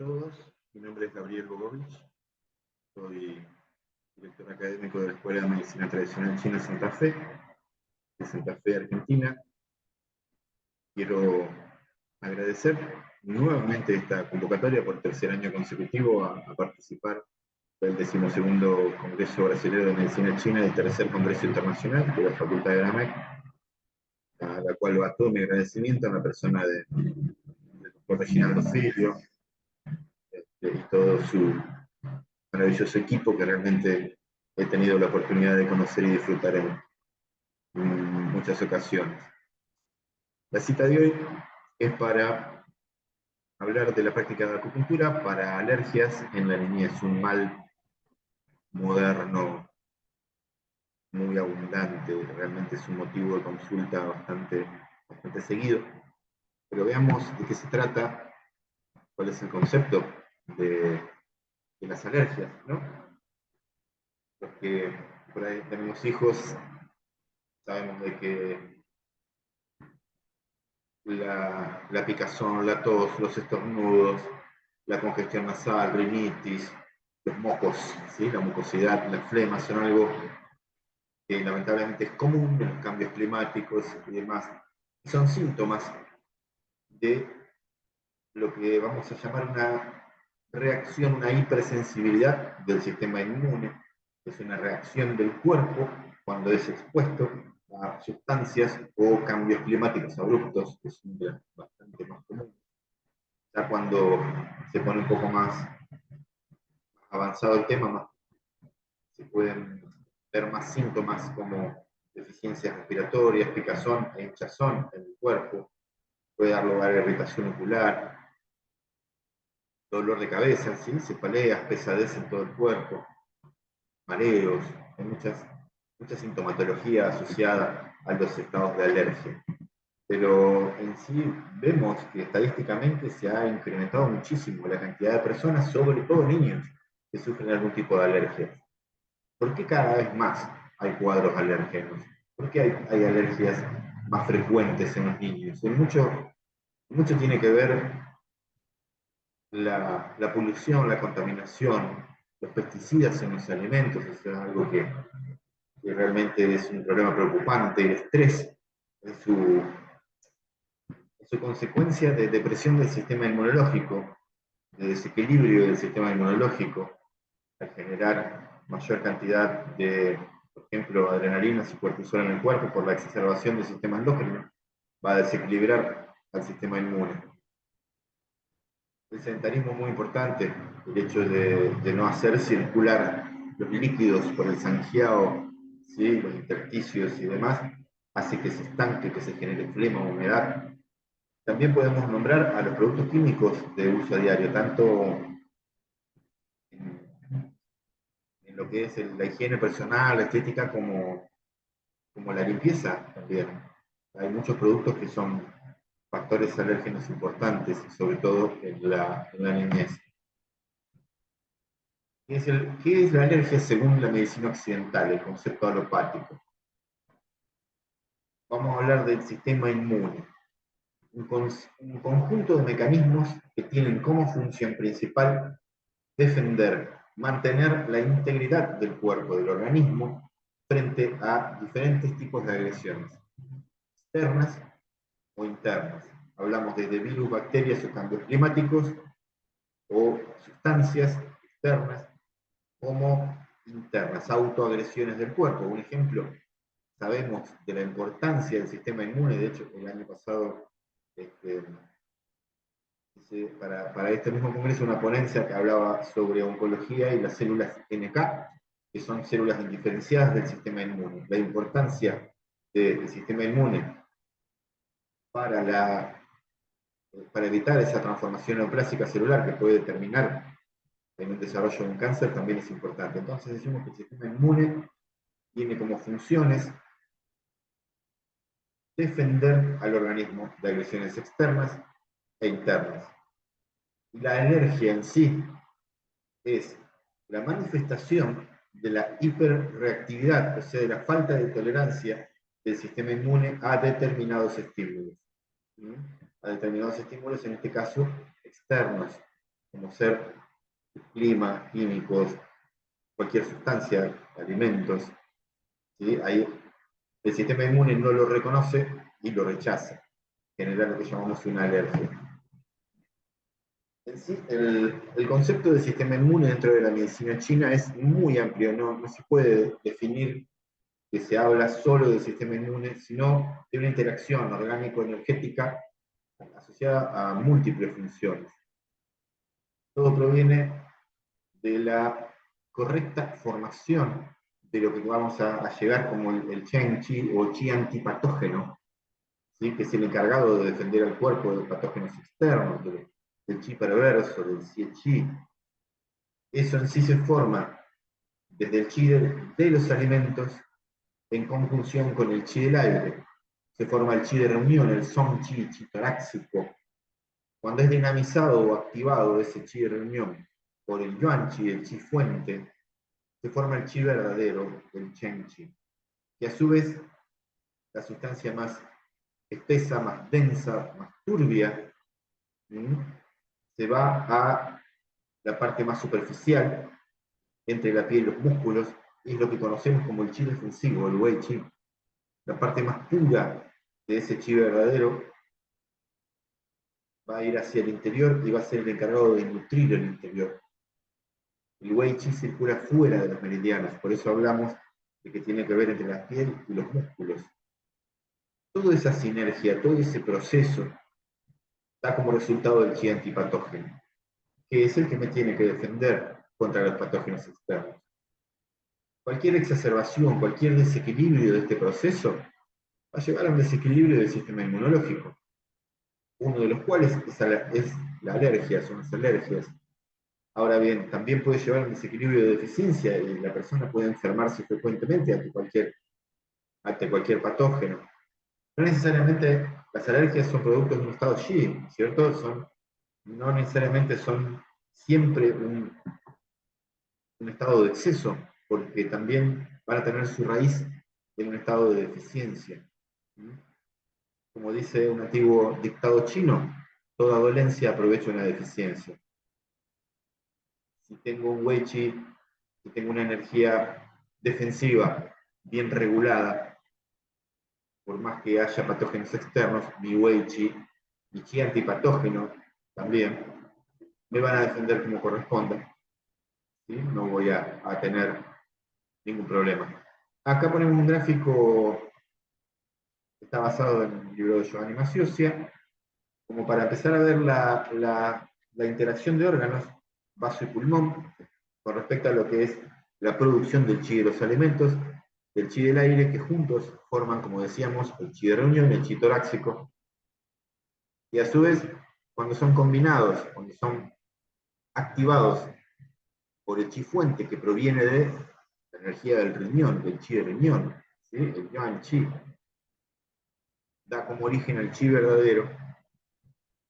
todos, mi nombre es Gabriel Bogovich, soy director académico de la Escuela de Medicina Tradicional China Santa Fe, de Santa Fe, Argentina. Quiero agradecer nuevamente esta convocatoria por tercer año consecutivo a participar del 12º Congreso Brasileño de Medicina China y tercer Congreso Internacional de la Facultad de Gramec, a la cual va todo mi agradecimiento en la persona del doctor Reginaldo Filio y todo su maravilloso equipo que realmente he tenido la oportunidad de conocer y disfrutar en muchas ocasiones. La cita de hoy es para hablar de la práctica de acupuntura para alergias en la niñez, un mal moderno muy abundante, realmente es un motivo de consulta bastante seguido. Pero veamos de qué se trata, cuál es el concepto de las alergias, ¿no? Los que por ahí tenemos hijos, sabemos de que la picazón, la tos, los estornudos, la congestión nasal, rinitis, los mocos, ¿sí? La mucosidad, las flemas son algo que lamentablemente es común en los cambios climáticos y demás. Son síntomas de lo que vamos a llamar una reacción, una hipersensibilidad del sistema inmune. Es una reacción del cuerpo cuando es expuesto a sustancias o cambios climáticos abruptos, que es bastante más común. Ya cuando se pone un poco más avanzado el tema, se pueden ver más síntomas como deficiencias respiratorias, picazón e hinchazón en el cuerpo, puede dar lugar a irritación ocular, dolor de cabeza, ¿sí? Cefaleas, pesadez en todo el cuerpo, mareos, hay mucha sintomatología asociada a los estados de alergia. Pero en sí vemos que estadísticamente se ha incrementado muchísimo la cantidad de personas, sobre todo niños, que sufren algún tipo de alergia. ¿Por qué cada vez más hay cuadros alérgenos? ¿Por qué hay alergias más frecuentes en los niños? Mucho tiene que ver la polución, la contaminación, los pesticidas en los alimentos, es algo que realmente es un problema preocupante. El estrés es su consecuencia de depresión del sistema inmunológico, de desequilibrio del sistema inmunológico, al generar mayor cantidad de, por ejemplo, adrenalinas y cortisol en el cuerpo por la exacerbación del sistema endocrino, va a desequilibrar al sistema inmune. El sedentarismo es muy importante, el hecho de no hacer circular los líquidos por el sanjeado, ¿sí? Los intersticios y demás, hace que se estanque, que se genere flema, humedad. También podemos nombrar a los productos químicos de uso diario, tanto en lo que es la higiene personal, la estética, como la limpieza también. Hay muchos productos que son factores alérgenos importantes, sobre todo en la niñez. ¿Qué es la alergia según la medicina occidental, el concepto alopático? Vamos a hablar del sistema inmune, un conjunto de mecanismos que tienen como función principal defender, mantener la integridad del cuerpo, del organismo, frente a diferentes tipos de agresiones, externas o internas. Hablamos desde virus, bacterias o cambios climáticos, o sustancias externas como internas, autoagresiones del cuerpo. Un ejemplo, sabemos de la importancia del sistema inmune. De hecho, el año pasado para este mismo congreso una ponencia que hablaba sobre oncología y las células NK, que son células indiferenciadas del sistema inmune. La importancia del sistema inmune para evitar esa transformación neoplásica celular que puede terminar en un desarrollo de un cáncer también es importante. Entonces decimos que el sistema inmune tiene como funciones defender al organismo de agresiones externas e internas. Y la alergia en sí es la manifestación de la hiperreactividad, o sea, de la falta de tolerancia del sistema inmune a determinados estímulos. A determinados estímulos, en este caso, externos. como ser clima, químicos, cualquier sustancia, alimentos, ¿sí? Ahí el sistema inmune no lo reconoce y lo rechaza, genera lo que llamamos una alergia. En sí, el concepto de sistema inmune dentro de la medicina china es muy amplio, no se puede definir que se habla solo del sistema inmune, sino de una interacción orgánico-energética asociada a múltiples funciones. Todo proviene de la correcta formación de lo que vamos a llegar como el Chen Qi o Qi antipatógeno, ¿sí? Que es el encargado de defender al cuerpo de patógenos externos, del Qi perverso, del Xie Qi. Eso en sí se forma desde el Qi de los alimentos en conjunción con el Qi del aire. Se forma el Qi de reunión, el Song Qi, Qi torácico. Cuando es dinamizado o activado ese Qi de reunión por el Yuan Qi, el Qi fuente, se forma el Qi verdadero, el Chen Qi, que a su vez la sustancia más espesa, más densa, más turbia, se va a la parte más superficial, entre la piel y los músculos, y es lo que conocemos como el Qi defensivo, el Wei Qi. La parte más pura de ese Qi verdadero va a ir hacia el interior y va a ser el encargado de nutrir el interior. El Wei Qi circula fuera de los meridianos, por eso hablamos de que tiene que ver entre la piel y los músculos. Toda esa sinergia, todo ese proceso, da como resultado el Qi antipatógeno, que es el que me tiene que defender contra los patógenos externos. Cualquier exacerbación, cualquier desequilibrio de este proceso va a llevar a un desequilibrio del sistema inmunológico, uno de los cuales es la alergia, son las alergias. Ahora bien, también puede llevar a un desequilibrio de deficiencia y la persona puede enfermarse frecuentemente ante cualquier patógeno. No necesariamente las alergias son productos de un estado Qi, ¿cierto? No necesariamente son siempre un estado de exceso, porque también van a tener su raíz en un estado de deficiencia. Como dice un antiguo dictado chino, toda dolencia aprovecha una deficiencia. Si tengo un Wei Qi, si tengo una energía defensiva bien regulada, por más que haya patógenos externos, mi Wei Qi, mi Qi antipatógeno también, me van a defender como corresponda. ¿Sí? No voy a tener ningún problema. Acá ponemos un gráfico que está basado en el libro de Giovanni Maciocia, como para empezar a ver la interacción de órganos, vaso y pulmón, con respecto a lo que es la producción del Qi de los alimentos, del Qi del aire, que juntos forman, como decíamos, el Qi de reunión, el Qi torácico, y a su vez, cuando son combinados, cuando son activados por el Qi fuente, que proviene de la energía del riñón, del Qi de riñón, ¿sí? El Yuan Qi, da como origen al Qi verdadero,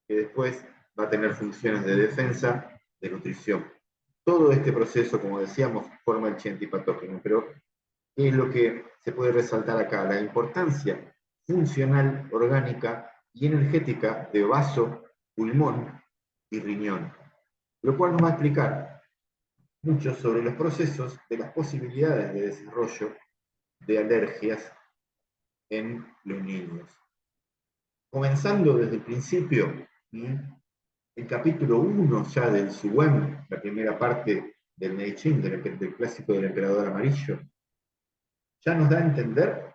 que después va a tener funciones de defensa, de nutrición. Todo este proceso, como decíamos, forma el Qi antipatógeno, pero ¿qué es lo que se puede resaltar acá? La importancia funcional, orgánica y energética de vaso, pulmón y riñón, lo cual nos va a explicar mucho sobre los procesos de las posibilidades de desarrollo de alergias en los niños. Comenzando desde el principio, el capítulo 1 ya del Zhuwen, la primera parte del Neiching, del clásico del emperador amarillo, ya nos da a entender,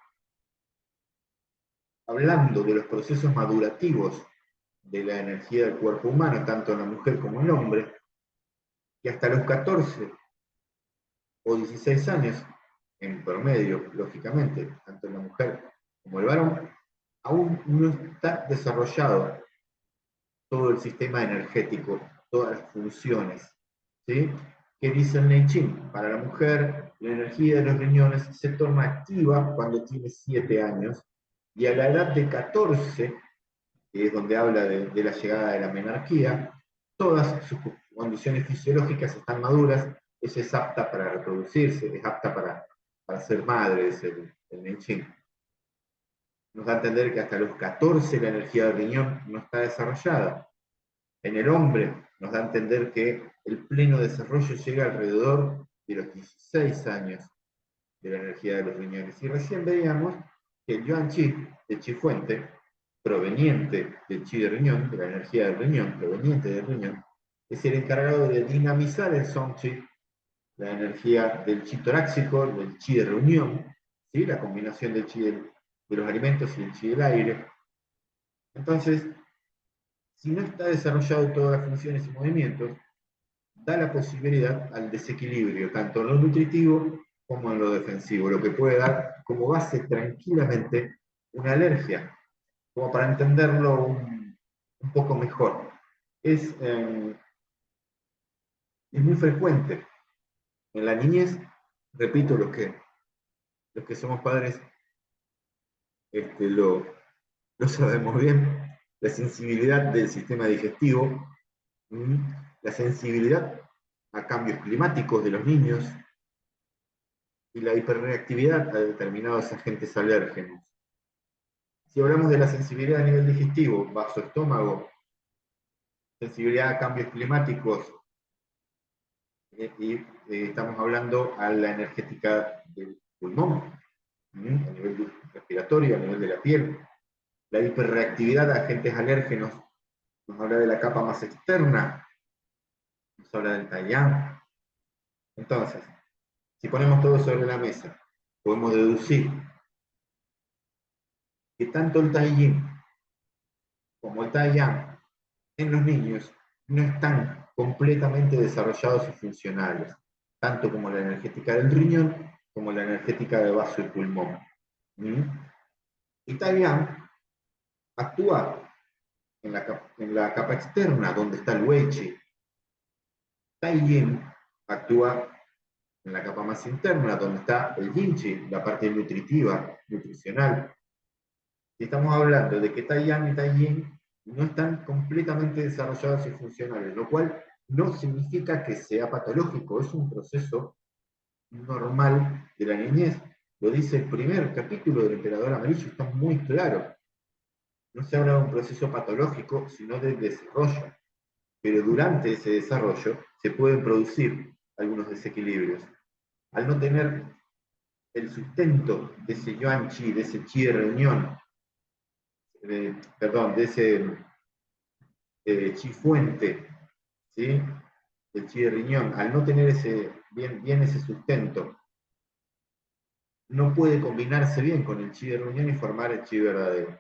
hablando de los procesos madurativos de la energía del cuerpo humano, tanto en la mujer como en el hombre, que hasta los 14 o 16 años, en promedio, lógicamente, tanto en la mujer como el varón, aún no está desarrollado todo el sistema energético, todas las funciones. ¿Sí? ¿Qué dice el Neiching? Para la mujer, la energía de los riñones se torna activa cuando tiene 7 años, y a la edad de 14, que es donde habla de la llegada de la menarquía, todas sus condiciones fisiológicas están maduras, ella es apta para reproducirse, es apta para ser madre, es el Neiching. Nos da a entender que hasta los 14 la energía del riñón no está desarrollada. En el hombre, nos da a entender que el pleno desarrollo llega alrededor de los 16 años de la energía de los riñones. Y recién veíamos que el yuan chi, el chi fuente, proveniente del chi de riñón, de la energía del riñón, proveniente del riñón, es el encargado de dinamizar el song chi, la energía del chi torácico, del chi de reunión, ¿sí? La combinación del chi de los alimentos y el chi del aire. Entonces, si no está desarrollado todas las funciones y movimientos, da la posibilidad al desequilibrio, tanto en lo nutritivo como en lo defensivo, lo que puede dar como base tranquilamente una alergia, como para entenderlo un poco mejor. Es muy frecuente en la niñez, repito, los que somos padres lo sabemos bien, la sensibilidad del sistema digestivo, la sensibilidad a cambios climáticos de los niños y la hiperreactividad a determinados agentes alérgenos. Si hablamos de la sensibilidad a nivel digestivo, vaso-estómago, sensibilidad a cambios climáticos, estamos hablando a la energética del pulmón, a nivel respiratorio, a nivel de la piel. La hiperreactividad a agentes alérgenos nos habla de la capa más externa, nos habla del taiyang. Entonces, si ponemos todo sobre la mesa, podemos deducir que tanto el taiying como el taiyang en los niños no están completamente desarrollados y funcionales, tanto como la energética del riñón como la energética de vaso y pulmón. Y taiyang actúa en la capa externa, donde está el wei chi. Taiying actúa en la capa más interna, donde está el yin chi, la parte nutritiva, nutricional. Y estamos hablando de que Taiyang y Taiying no están completamente desarrollados y funcionales, lo cual no significa que sea patológico, es un proceso normal de la niñez. Lo dice el primer capítulo del Emperador Amarillo, está muy claro. No se habla de un proceso patológico, sino de desarrollo. Pero durante ese desarrollo se pueden producir algunos desequilibrios. Al no tener el sustento de ese yuan chi, de ese chi de reunión, perdón, de ese chi fuente, ¿sí? El chi de riñón, al no tener bien ese sustento, no puede combinarse bien con el chi de reunión y formar el chi verdadero.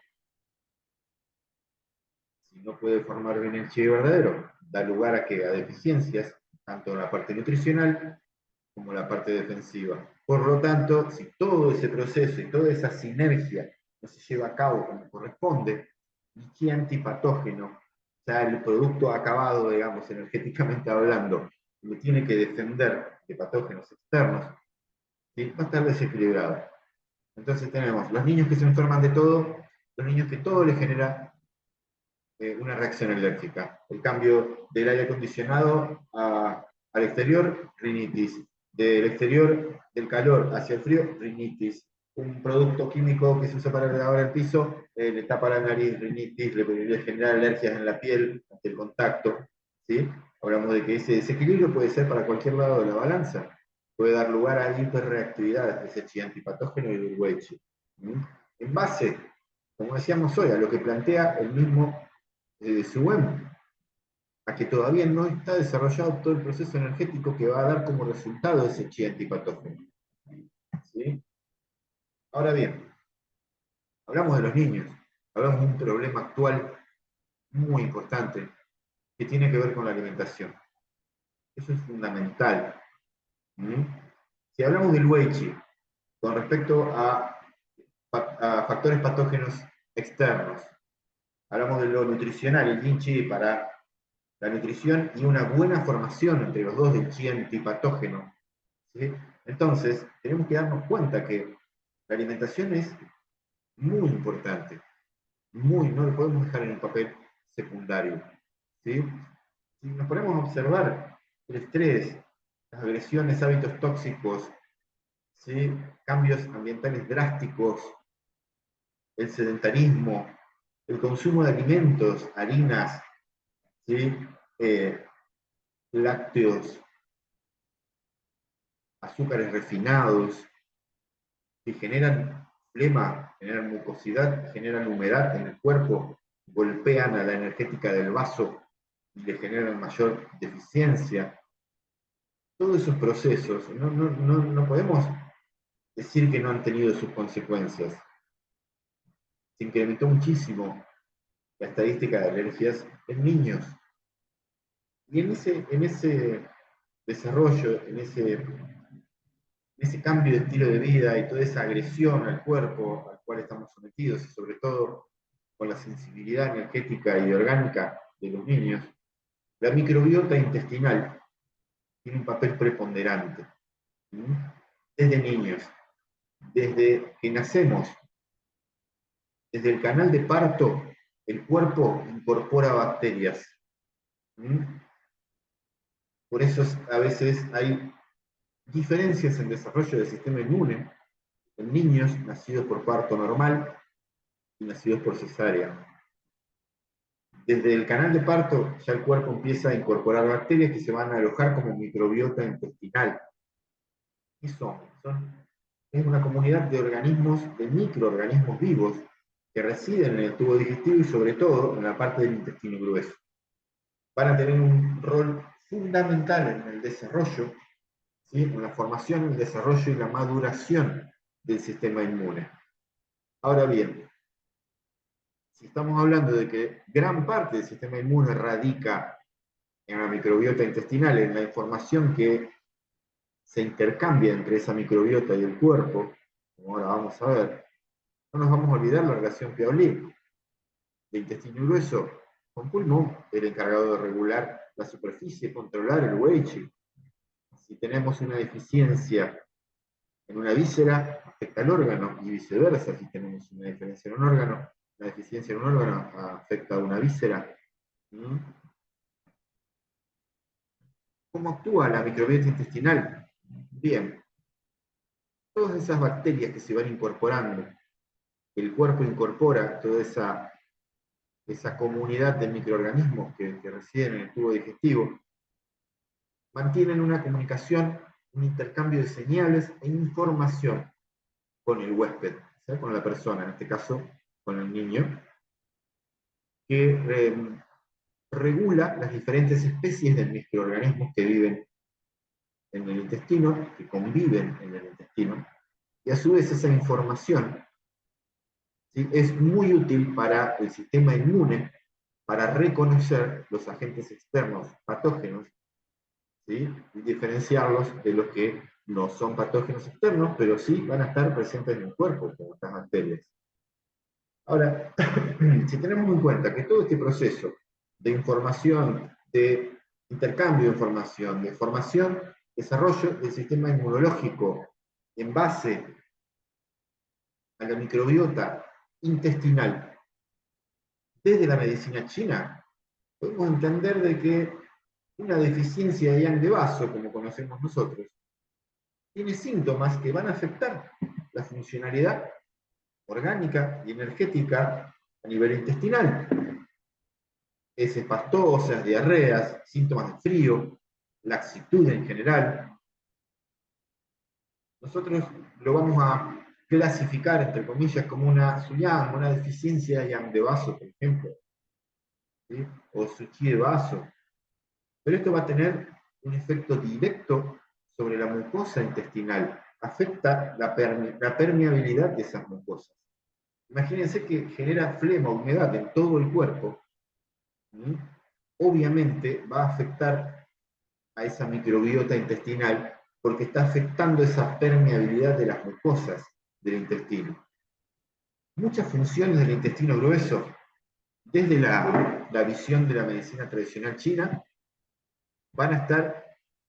Si no puede formar bien el chi verdadero, da lugar a deficiencias, tanto en la parte nutricional como en la parte defensiva. Por lo tanto, si todo ese proceso y toda esa sinergia no se lleva a cabo como corresponde, el chi antipatógeno, o sea, el producto acabado, digamos, energéticamente hablando, lo tiene que defender de patógenos externos, ¿sí? Va a estar desequilibrado. Entonces tenemos los niños que se enferman de todo, los niños que todo les genera una reacción alérgica. El cambio del aire acondicionado al exterior, rinitis. Del exterior, del calor hacia el frío, rinitis. Un producto químico que se usa para lavar el piso, le tapa la nariz, rinitis, le genera alergias en la piel ante el contacto. ¿Sí? Hablamos de que ese desequilibrio puede ser para cualquier lado de la balanza. Puede dar lugar a hiperreactividad de ese chi antipatógeno y del wei chi. En base, como decíamos hoy, a lo que plantea el mismo SUEM, a que todavía no está desarrollado todo el proceso energético que va a dar como resultado ese chi antipatógeno. ¿Sí? Ahora bien, hablamos de los niños, hablamos de un problema actual muy importante que tiene que ver con la alimentación. Eso es fundamental. Si hablamos del wei chi con respecto a factores patógenos externos, hablamos de lo nutricional, el yin chi para la nutrición y una buena formación entre los dos del chi antipatógeno. ¿Sí? Entonces, tenemos que darnos cuenta que la alimentación es muy importante, no lo podemos dejar en un papel secundario. ¿Sí? Si nos ponemos a observar el estrés, las agresiones, hábitos tóxicos, ¿sí? Cambios ambientales drásticos, el sedentarismo, el consumo de alimentos, harinas, ¿sí? eh, lácteos, azúcares refinados, que generan flema, generan mucosidad, generan humedad en el cuerpo, golpean a la energética del vaso y le generan mayor deficiencia. Todos esos procesos, no podemos decir que no han tenido sus consecuencias. Se incrementó muchísimo la estadística de alergias en niños. Y en ese desarrollo, ese cambio de estilo de vida y toda esa agresión al cuerpo al cual estamos sometidos, y sobre todo con la sensibilidad energética y orgánica de los niños, la microbiota intestinal tiene un papel preponderante. Desde niños, desde que nacemos, desde el canal de parto, el cuerpo incorpora bacterias. Por eso a veces hay diferencias en desarrollo del sistema inmune en niños nacidos por parto normal y nacidos por cesárea. Desde el canal de parto ya el cuerpo empieza a incorporar bacterias que se van a alojar como microbiota intestinal. ¿Qué son? Es una comunidad de organismos, de microorganismos vivos que residen en el tubo digestivo y sobre todo en la parte del intestino grueso. Van a tener un rol fundamental en el desarrollo, ¿sí? En la formación, el desarrollo y la maduración del sistema inmune. Ahora bien, si estamos hablando de que gran parte del sistema inmune radica en la microbiota intestinal, en la información que se intercambia entre esa microbiota y el cuerpo, como ahora vamos a ver, no nos vamos a olvidar la relación que hablé de intestino grueso con pulmón, el encargado de regular la superficie, controlar el Weiqi. Si tenemos una deficiencia en una víscera, afecta al órgano, y viceversa, si tenemos una diferencia en un órgano, la deficiencia en un órgano afecta a una víscera. ¿Cómo actúa la microbiota intestinal? Bien, todas esas bacterias que se van incorporando, el cuerpo incorpora toda esa comunidad de microorganismos que residen en el tubo digestivo, mantienen una comunicación, un intercambio de señales e información con el huésped, ¿sí? Con la persona, en este caso con el niño, que regula las diferentes especies de microorganismos que viven en el intestino, que conviven en el intestino, y a su vez esa información, ¿sí? Es muy útil para el sistema inmune para reconocer los agentes externos patógenos, ¿sí? Y diferenciarlos de los que no son patógenos externos, pero sí van a estar presentes en el cuerpo, como estas bacterias. Ahora, si tenemos en cuenta que todo este proceso de información, de intercambio de información, de formación, desarrollo del sistema inmunológico en base a la microbiota intestinal desde la medicina china, podemos entender de que una deficiencia de yang de vaso, como conocemos nosotros, tiene síntomas que van a afectar la funcionalidad orgánica y energética a nivel intestinal. Heces pastosas, diarreas, síntomas de frío, laxitud en general. Nosotros lo vamos a clasificar, entre comillas, como una suyang, una deficiencia de yang de vaso, por ejemplo, ¿sí? O su chi de vaso. Pero esto va a tener un efecto directo sobre la mucosa intestinal, afecta la permeabilidad de esas mucosas. Imagínense que genera flema, humedad en todo el cuerpo. ¿Sí? Obviamente va a afectar a esa microbiota intestinal porque está afectando esa permeabilidad de las mucosas del intestino. Muchas funciones del intestino grueso, desde la visión de la medicina tradicional china, van a estar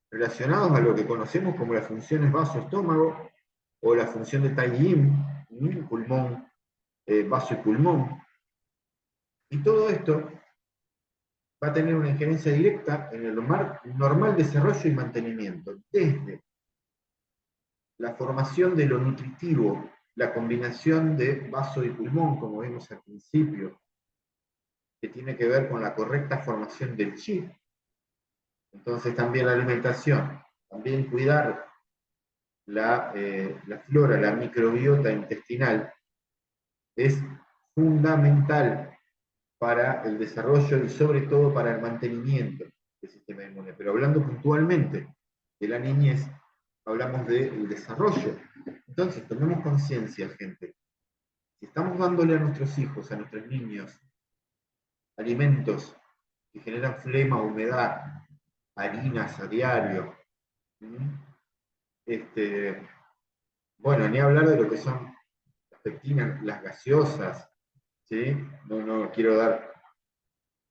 relacionados a lo que conocemos como las funciones vaso-estómago o la función de Tai Yin, pulmón, vaso y pulmón. Y todo esto va a tener una injerencia directa en el normal desarrollo y mantenimiento, desde la formación de lo nutritivo, la combinación de vaso y pulmón, como vimos al principio, que tiene que ver con la correcta formación del chi, Entonces también la alimentación, también cuidar la flora, la microbiota intestinal es fundamental para el desarrollo y sobre todo para el mantenimiento del sistema inmune. Pero hablando puntualmente de la niñez, hablamos del desarrollo. Entonces, tomemos conciencia, gente. Si estamos dándole a nuestros hijos, a nuestros niños, alimentos que generan flema, humedad, harinas a diario, este, bueno, ni hablar de lo que son las pectinas, las gaseosas, ¿sí? No quiero dar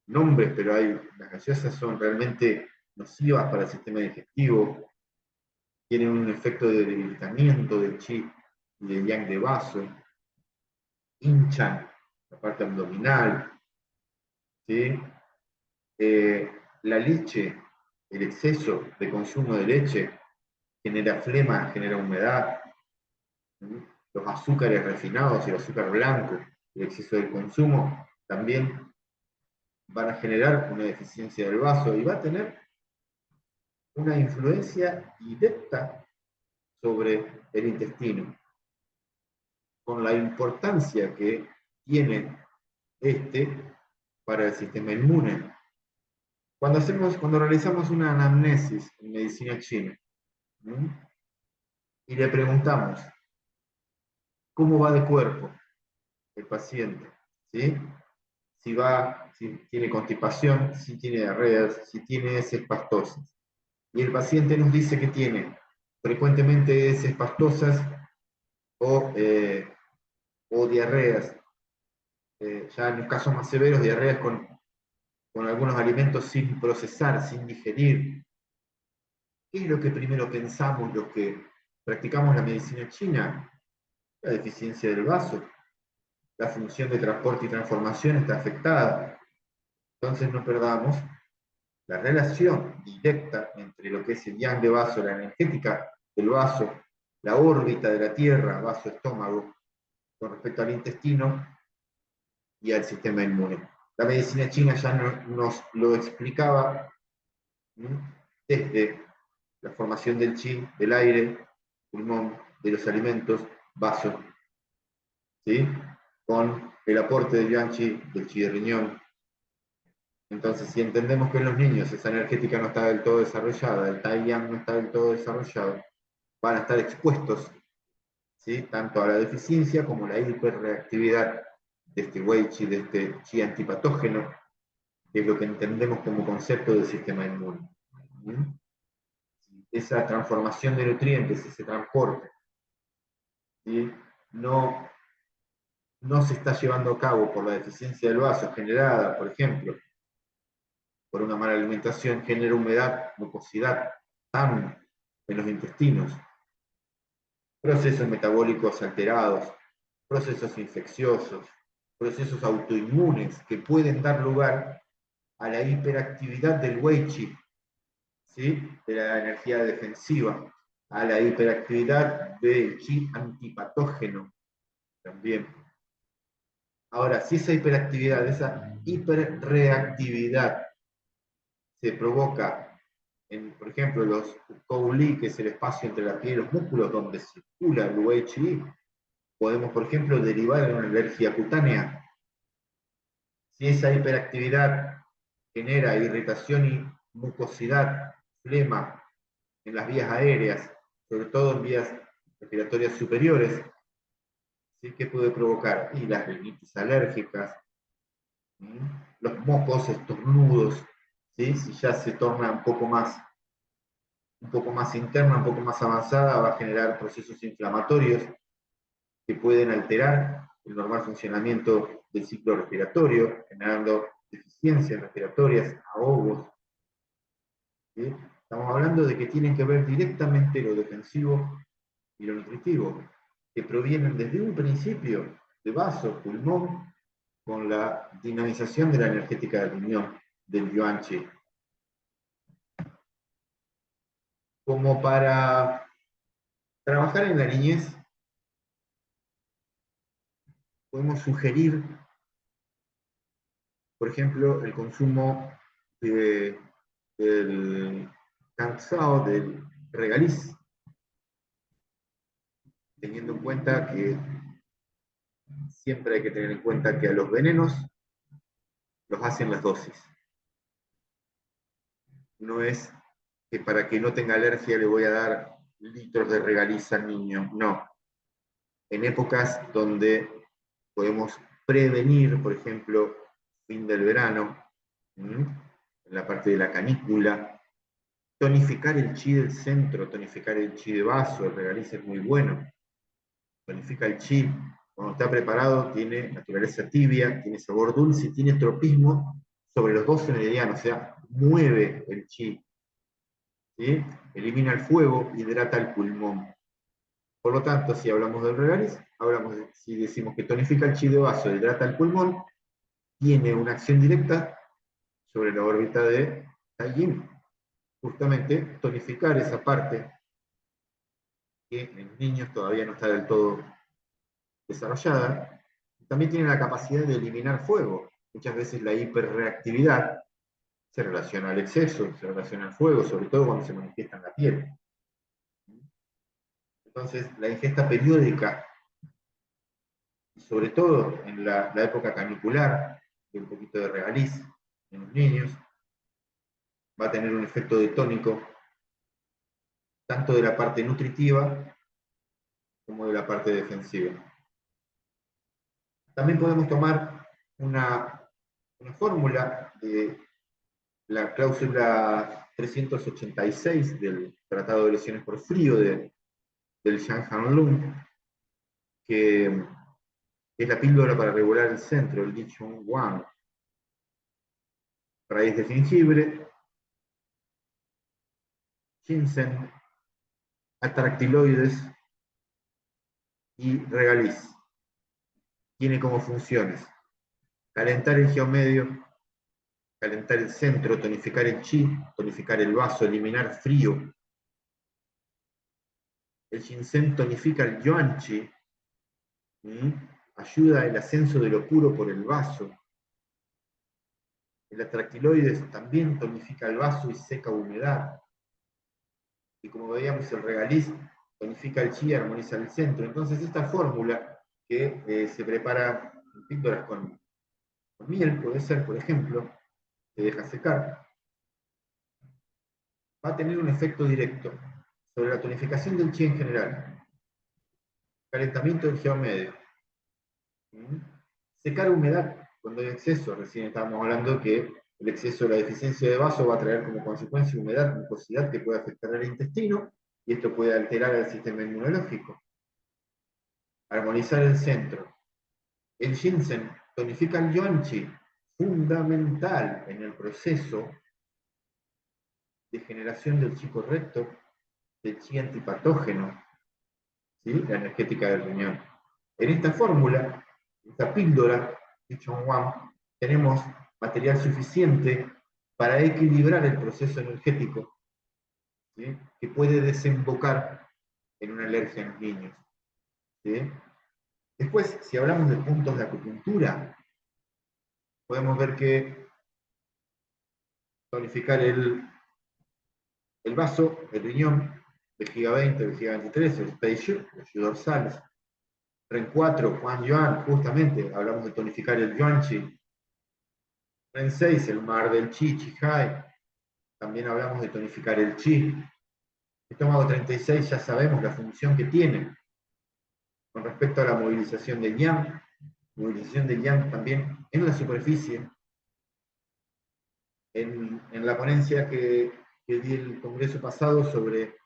nombres, pero las gaseosas son realmente nocivas para el sistema digestivo, tienen un efecto de debilitamiento del chi y del yang de vaso, hinchan la parte abdominal, ¿sí? La leche, el exceso de consumo de leche genera flema, genera humedad, ¿sí? Los azúcares refinados y el azúcar blanco, el exceso del consumo también van a generar una deficiencia del vaso y va a tener una influencia directa sobre el intestino, con la importancia que tiene este para el sistema inmune. Cuando realizamos una anamnesis en medicina china, ¿sí? Y le preguntamos cómo va de cuerpo el paciente, ¿sí? Si tiene constipación, si tiene diarreas, si tiene heces pastosas. Y el paciente nos dice que tiene frecuentemente heces pastosas o, o diarreas, ya en los casos más severos, diarreas con algunos alimentos sin procesar, sin digerir. ¿Qué es lo que primero pensamos los que practicamos la medicina china? La deficiencia del vaso, la función de transporte y transformación está afectada. Entonces no perdamos la relación directa entre lo que es el yang de vaso, la energética del vaso, la órbita de la Tierra, vaso-estómago, con respecto al intestino y al sistema inmune. La medicina china ya nos lo explicaba, ¿no? Desde la formación del chi, del aire, pulmón, de los alimentos, vaso, ¿sí? Con el aporte del yang chi, del chi de riñón. Entonces, si entendemos que en los niños esa energética no está del todo desarrollada, el tai yang no está del todo desarrollado, van a estar expuestos, ¿sí? Tanto a la deficiencia como a la hiperreactividad de este wei chi, de este chi antipatógeno, que es lo que entendemos como concepto del sistema inmune. Esa transformación de nutrientes, ese transporte, ¿sí? no, no se está llevando a cabo por la deficiencia del vaso generada, por ejemplo, por una mala alimentación, genera humedad, mucosidad, TAM en los intestinos, procesos metabólicos alterados, procesos infecciosos, procesos autoinmunes que pueden dar lugar a la hiperactividad del Wei Qi, ¿sí? De la energía defensiva, a la hiperactividad del Qi antipatógeno también. Ahora, si esa hiperactividad, esa hiperreactividad se provoca por ejemplo, los Couli, que es el espacio entre la piel y los músculos donde circula el Wei Qi, podemos, por ejemplo, derivar en una alergia cutánea. Si esa hiperactividad genera irritación y mucosidad, flema en las vías aéreas, sobre todo en vías respiratorias superiores, ¿sí? ¿Qué puede provocar? Y las rinitis alérgicas, ¿sí? Los mocos, estornudos, ¿sí? Si ya se torna un poco más interna, un poco más avanzada, va a generar procesos inflamatorios que pueden alterar el normal funcionamiento del ciclo respiratorio, generando deficiencias respiratorias, ahogos. ¿Sí? Estamos hablando de que tienen que ver directamente lo defensivo y lo nutritivo, que provienen desde un principio de vaso, pulmón, con la dinamización de la energética del riñón, del yuan chi. Como para trabajar en la niñez, podemos sugerir, por ejemplo, el consumo de del cansado, del regaliz, teniendo en cuenta que siempre hay que tener en cuenta que a los venenos los hacen las dosis. No es que para que no tenga alergia le voy a dar litros de regaliz al niño, no. En épocas donde podemos prevenir, por ejemplo, fin del verano, en la parte de la canícula, tonificar el chi del centro, tonificar el chi de vaso, el regaliz es muy bueno. Tonifica el chi, cuando está preparado tiene naturaleza tibia, tiene sabor dulce, tiene tropismo sobre los 12 meridianos, o sea, mueve el chi, ¿sí? Elimina el fuego, hidrata el pulmón. Por lo tanto, si hablamos del regaliz, si decimos que tonifica el chi de vaso, hidrata el pulmón, tiene una acción directa sobre la órbita de Tai Yin. Justamente tonificar esa parte que en los niños todavía no está del todo desarrollada. También tiene la capacidad de eliminar fuego. Muchas veces la hiperreactividad se relaciona al exceso, se relaciona al fuego, sobre todo cuando se manifiesta en la piel. Entonces, la ingesta periódica, y sobre todo en la época canicular, de un poquito de regaliz en los niños, va a tener un efecto de tónico, tanto de la parte nutritiva como de la parte defensiva. También podemos tomar una fórmula de la cláusula 386 del Tratado de Lesiones por Frío del Zhang Hanlun, que es la píldora para regular el centro, el Di Chong Wang. Raíz de jengibre, ginseng, atractiloides y regaliz. Tiene como funciones calentar el geomedio, calentar el centro, tonificar el chi, tonificar el vaso, eliminar frío. El ginseng tonifica el yuan chi, ayuda al ascenso de lo puro por el vaso. El atractiloides también tonifica el vaso y seca humedad. Y como veíamos, el regaliz tonifica el chi y armoniza el centro. Entonces esta fórmula que se prepara en píldoras con miel, puede ser, por ejemplo, se deja secar, va a tener un efecto directo sobre la tonificación del chi en general, calentamiento del geomedio, secar humedad cuando hay exceso. Recién estábamos hablando que el exceso de la deficiencia de vaso va a traer como consecuencia humedad, mucosidad que puede afectar al intestino, y esto puede alterar el sistema inmunológico. Armonizar el centro. El ginseng tonifica el yuan chi, fundamental en el proceso de generación del chi correcto, del chi antipatógeno, ¿sí? La energética del riñón. En esta fórmula, esta píldora, Di Chong Wang, tenemos material suficiente para equilibrar el proceso energético, ¿sí? Que puede desembocar en una alergia en los niños, ¿sí? Después, si hablamos de puntos de acupuntura, podemos ver que tonificar el vaso, el riñón, vejiga 20, vejiga 23, el pecho, los dorsales. Ren 4, Huan Yuan, justamente, hablamos de tonificar el Yuan Chi. Ren 6, el mar del Chi, Chi Hai. También hablamos de tonificar el Chi. Estómago 36, ya sabemos la función que tiene con respecto a la movilización del Yang. Movilización del Yang también en la superficie. En la ponencia que di el congreso pasado sobre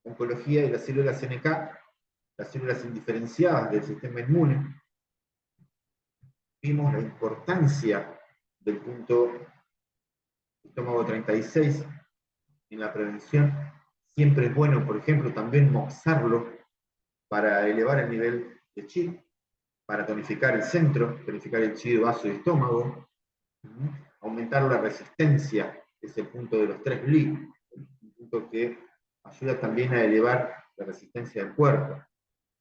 oncología y las células NK, las células indiferenciadas del sistema inmune, vimos la importancia del punto estómago 36 en la prevención. Siempre es bueno, por ejemplo, también moxarlo para elevar el nivel de chi, para tonificar el centro, tonificar el chi de vaso y estómago, aumentar la resistencia, que es el punto de los 3 Li, un punto que ayuda también a elevar la resistencia del cuerpo.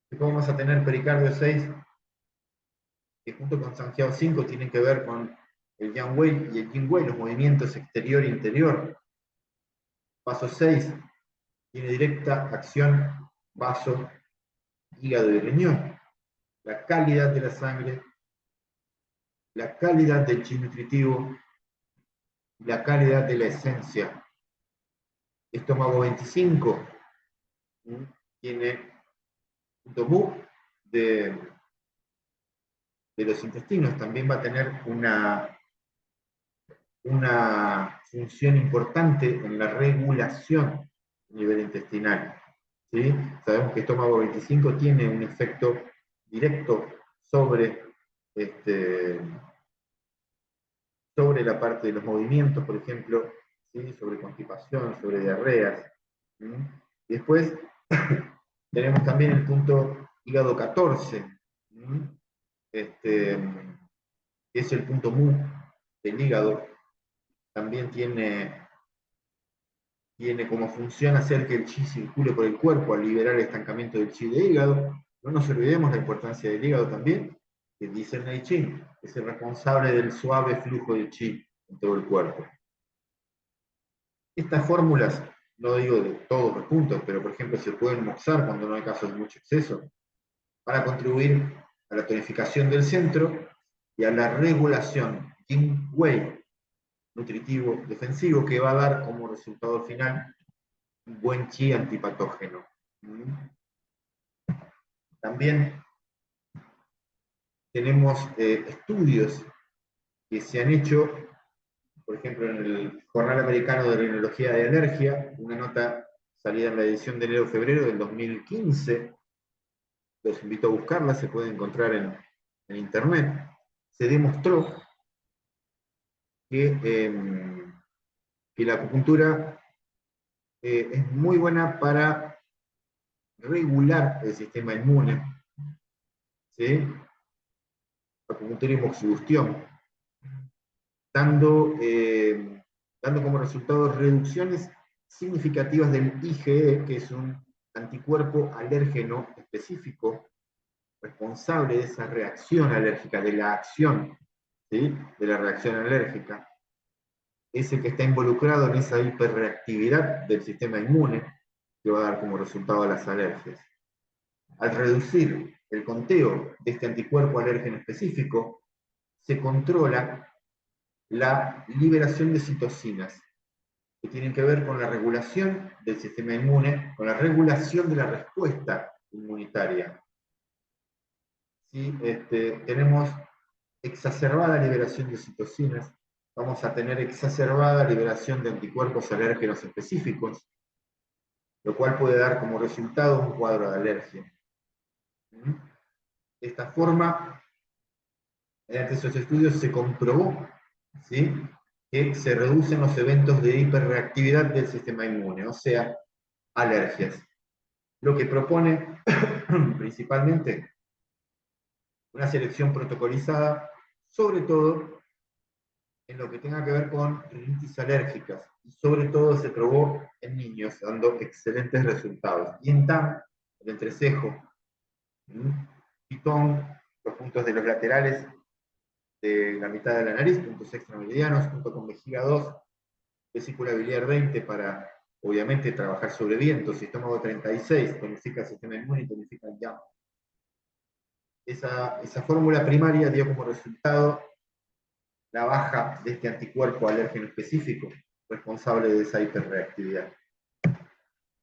Después vamos a tener pericardio 6, que junto con Sanjiao 5 tienen que ver con el Yang Wei y el Yin Wei, los movimientos exterior e interior. Paso 6, tiene directa acción vaso, hígado y riñón. La calidad de la sangre, la calidad del chi nutritivo, la calidad de la esencia. Estómago 25 tiene punto mu de los intestinos. También va a tener una función importante en la regulación a nivel intestinal. ¿Sí? Sabemos que estómago 25 tiene un efecto directo sobre, sobre la parte de los movimientos, por ejemplo, ¿sí? Sobre constipación, sobre diarreas. ¿Sí? Y después tenemos también el punto hígado 14, que es el punto mu del hígado. También tiene como función hacer que el chi circule por el cuerpo al liberar el estancamiento del chi de hígado. No nos olvidemos la importancia del hígado también, que dice el Nei Ching, que es el responsable del suave flujo del chi en todo el cuerpo. Estas fórmulas, no digo de todos los puntos, pero por ejemplo se pueden moxar cuando no hay casos de mucho exceso, para contribuir a la tonificación del centro y a la regulación Yin Wei nutritivo defensivo, que va a dar como resultado final un buen chi antipatógeno. También tenemos estudios que se han hecho, por ejemplo, en el Jornal Americano de Rinnología de Alergia, una nota salida en la edición de enero-febrero del 2015, los invito a buscarla, se puede encontrar en internet. Se demostró que la acupuntura es muy buena para regular el sistema inmune, ¿sí? Acupuntura y moxibustión, dando como resultado reducciones significativas del IgE, que es un anticuerpo alérgeno específico, responsable de esa reacción alérgica, de la acción, ¿sí? De la reacción alérgica. Ese que está involucrado en esa hiperreactividad del sistema inmune, que va a dar como resultado las alergias. Al reducir el conteo de este anticuerpo alérgeno específico, se controla la liberación de citocinas, que tienen que ver con la regulación del sistema inmune, con la regulación de la respuesta inmunitaria. Si tenemos exacerbada liberación de citocinas, vamos a tener exacerbada liberación de anticuerpos alérgenos específicos, lo cual puede dar como resultado un cuadro de alergia. De esta forma, mediante esos estudios se comprobó, ¿sí?, que se reducen los eventos de hiperreactividad del sistema inmune, o sea, alergias. Lo que propone principalmente una selección protocolizada, sobre todo en lo que tenga que ver con rinitis alérgicas, y sobre todo se probó en niños, dando excelentes resultados. Y en TAM, el entrecejo, pitón, los puntos de los laterales de la mitad de la nariz, puntos extrameridianos, junto con vejiga 2, vesícula biliar 20 para, obviamente, trabajar sobre vientos, estómago 36, tonifica el sistema inmune y tonifica el yang. Esa fórmula primaria dio como resultado la baja de este anticuerpo alérgeno específico, responsable de esa hiperreactividad.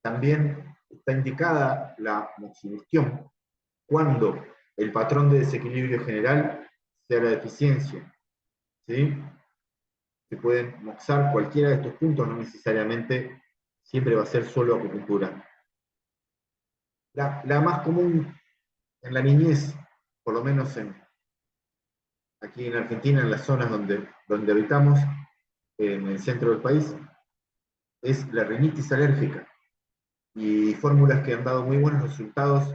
También está indicada la moxibustión cuando el patrón de desequilibrio general sea la deficiencia. ¿Sí? Se pueden moxar cualquiera de estos puntos, no necesariamente siempre va a ser solo acupuntura. La más común en la niñez, por lo menos aquí en Argentina, en las zonas donde habitamos, en el centro del país, es la rinitis alérgica. Y fórmulas que han dado muy buenos resultados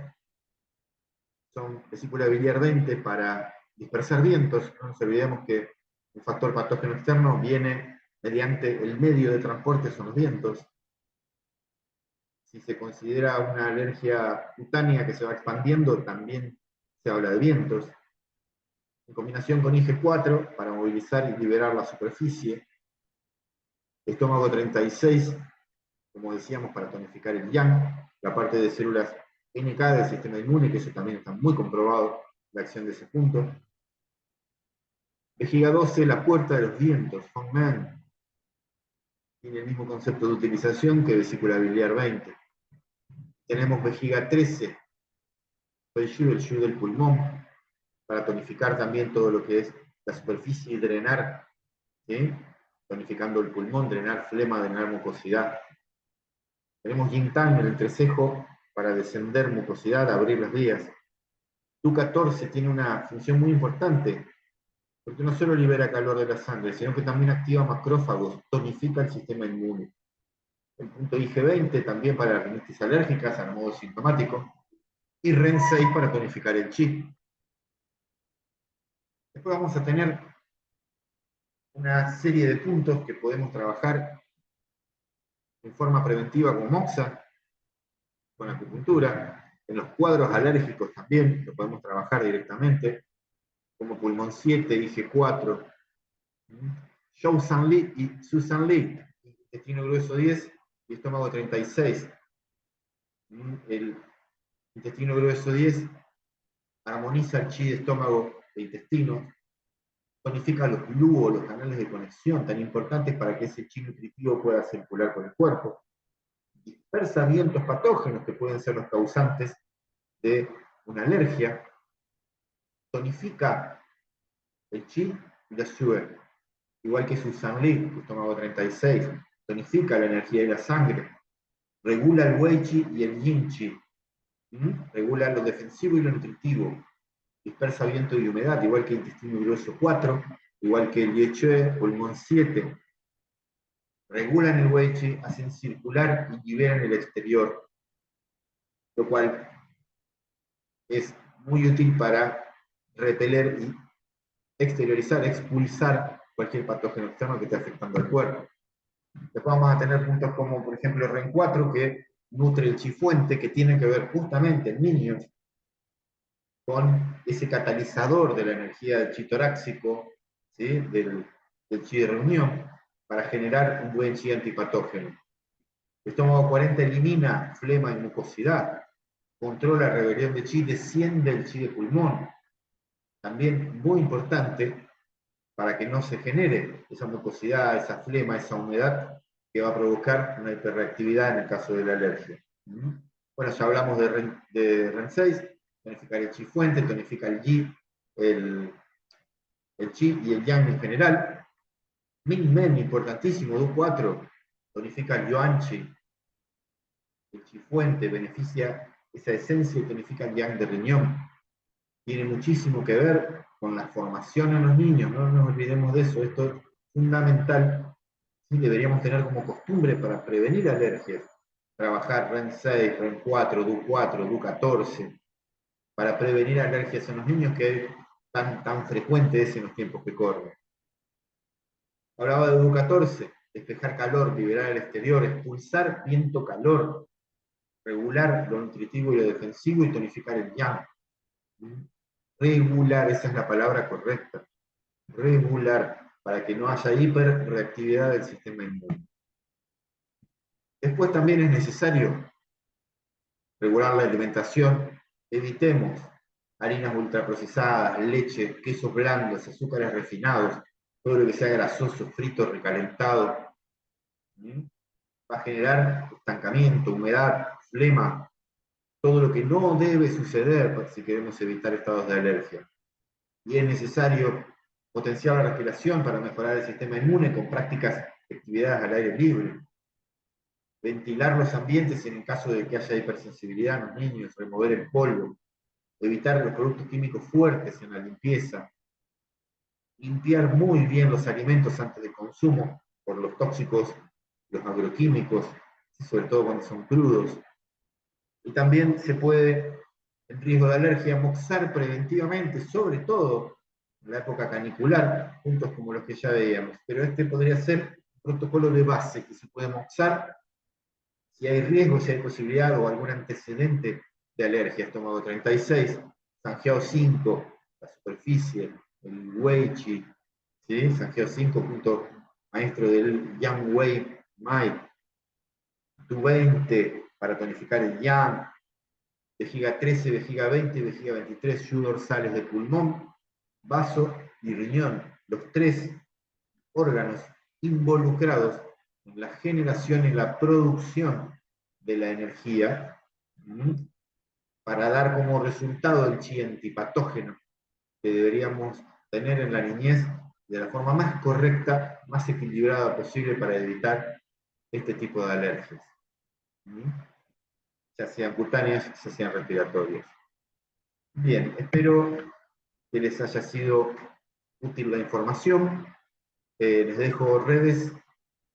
son vesícula biliar 20 para dispersar vientos. No nos olvidemos que un factor patógeno externo viene mediante el medio de transporte, son los vientos. Si se considera una alergia cutánea que se va expandiendo, también se habla de vientos. en combinación con IG4 para movilizar y liberar la superficie. Estómago 36, como decíamos, para tonificar el yang, la parte de células NK del sistema inmune, que eso también está muy comprobado, la acción de ese punto. Vejiga 12, la puerta de los vientos, Feng Men. Tiene el mismo concepto de utilización que vesícula biliar 20. Tenemos vejiga 13, el Shu del pulmón, para tonificar también todo lo que es la superficie y drenar, ¿sí? Tonificando el pulmón, drenar flema, drenar mucosidad. Tenemos Yin Tang en el entrecejo para descender mucosidad, abrir las vías. Tu14 tiene una función muy importante, porque no solo libera calor de la sangre, sino que también activa macrófagos, tonifica el sistema inmune. El punto IG20 también para rinitis alérgicas, a modo sintomático. Y REN6 para tonificar el chi. Después vamos a tener una serie de puntos que podemos trabajar en forma preventiva con moxa, con acupuntura. En los cuadros alérgicos también lo podemos trabajar directamente, como pulmón 7, IG4, Zhou San Li y Su San Li, intestino grueso 10 y estómago 36. El intestino grueso 10 armoniza el chi de estómago e intestino, tonifica los glúos, los canales de conexión, tan importantes para que ese chi nutritivo pueda circular por el cuerpo. Dispersa vientos patógenos que pueden ser los causantes de una alergia. Tonifica el chi y la sue, igual que su San Li, estómago 36. Tonifica la energía de la sangre. Regula el wei chi y el yin chi. Regula lo defensivo y lo nutritivo. Dispersa viento y humedad, igual que el intestino grueso 4, igual que el Yechue, pulmón 7. Regulan el wei chi, hacen circular y liberan el exterior, lo cual es muy útil para repeler y exteriorizar, expulsar cualquier patógeno externo que esté afectando al cuerpo. Después vamos a tener puntos como, por ejemplo, el REN 4, que nutre el chi fuente, que tiene que ver justamente en niños con ese catalizador de la energía del chi torácico, ¿sí? del chi de reunión, para generar un buen chi antipatógeno. El estómago 40 elimina flema y mucosidad, controla la rebelión de chi, desciende el chi de pulmón. También muy importante para que no se genere esa mucosidad, esa flema, esa humedad que va a provocar una hiperreactividad en el caso de la alergia. Bueno, ya hablamos de REN 6, tonificar el chi fuente, tonifica el yi, el chi y el yang en general. Min Men, importantísimo, Du4, tonifica el yuan chi. El chi fuente beneficia esa esencia y tonifica el yang de riñón. Tiene muchísimo que ver con la formación en los niños, no nos olvidemos de eso, esto es fundamental. Sí, deberíamos tener como costumbre para prevenir alergias, trabajar REN 6, REN 4, DU4, DU14, para prevenir alergias en los niños que es tan frecuente es en los tiempos que corren. Hablaba de DU14, despejar calor, liberar el exterior, expulsar viento-calor, regular lo nutritivo y lo defensivo y tonificar el yang. Regular, esa es la palabra correcta. Regular, para que no haya hiperreactividad del sistema inmune. Después también es necesario regular la alimentación. Evitemos harinas ultraprocesadas, leche, quesos blandos, azúcares refinados, todo lo que sea grasoso, frito, recalentado. Va a generar estancamiento, humedad, flema, todo lo que no debe suceder si queremos evitar estados de alergia. Y es necesario potenciar la respiración para mejorar el sistema inmune con prácticas de actividades al aire libre. Ventilar los ambientes en el caso de que haya hipersensibilidad en los niños, remover el polvo, evitar los productos químicos fuertes en la limpieza, limpiar muy bien los alimentos antes de consumo por los tóxicos, los agroquímicos, sobre todo cuando son crudos. Y también se puede, en riesgo de alergia, moxar preventivamente, sobre todo en la época canicular, puntos como los que ya veíamos. Pero este podría ser un protocolo de base que se puede moxar si hay riesgo, si hay posibilidad o algún antecedente de alergia. Estómago 36, Sanjiao 5, la superficie, el Wei Chi, ¿sí? Sanjiao 5, punto maestro del Yang Wei Mai, tu 20 para tonificar el Yang, vejiga 13, vejiga 20, vejiga 23, yu dorsales de pulmón, vaso y riñón, los tres órganos involucrados en la generación y la producción de la energía, para dar como resultado el chi antipatógeno que deberíamos tener en la niñez de la forma más correcta, más equilibrada posible para evitar este tipo de alergias, ya sean cutáneas, ya sean respiratorias. Bien, espero que les haya sido útil la información. Les dejo redes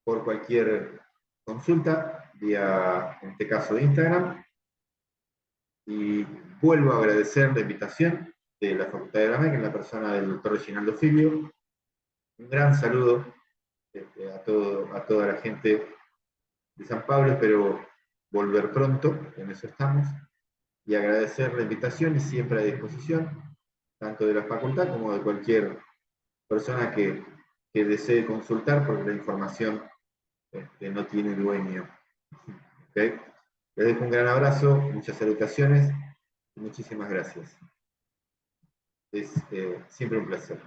por cualquier consulta, vía, en este caso, Instagram. Y vuelvo a agradecer la invitación de la Facultad de Gramec, en la persona del doctor Reginaldo Filio. Un gran saludo a toda la gente de San Pablo, espero volver pronto, en eso estamos, y agradecer la invitación y siempre a disposición, tanto de la facultad como de cualquier persona que desee consultar, porque la información no tiene dueño. ¿Okay? Les dejo un gran abrazo, muchas salutaciones y muchísimas gracias. Es siempre un placer.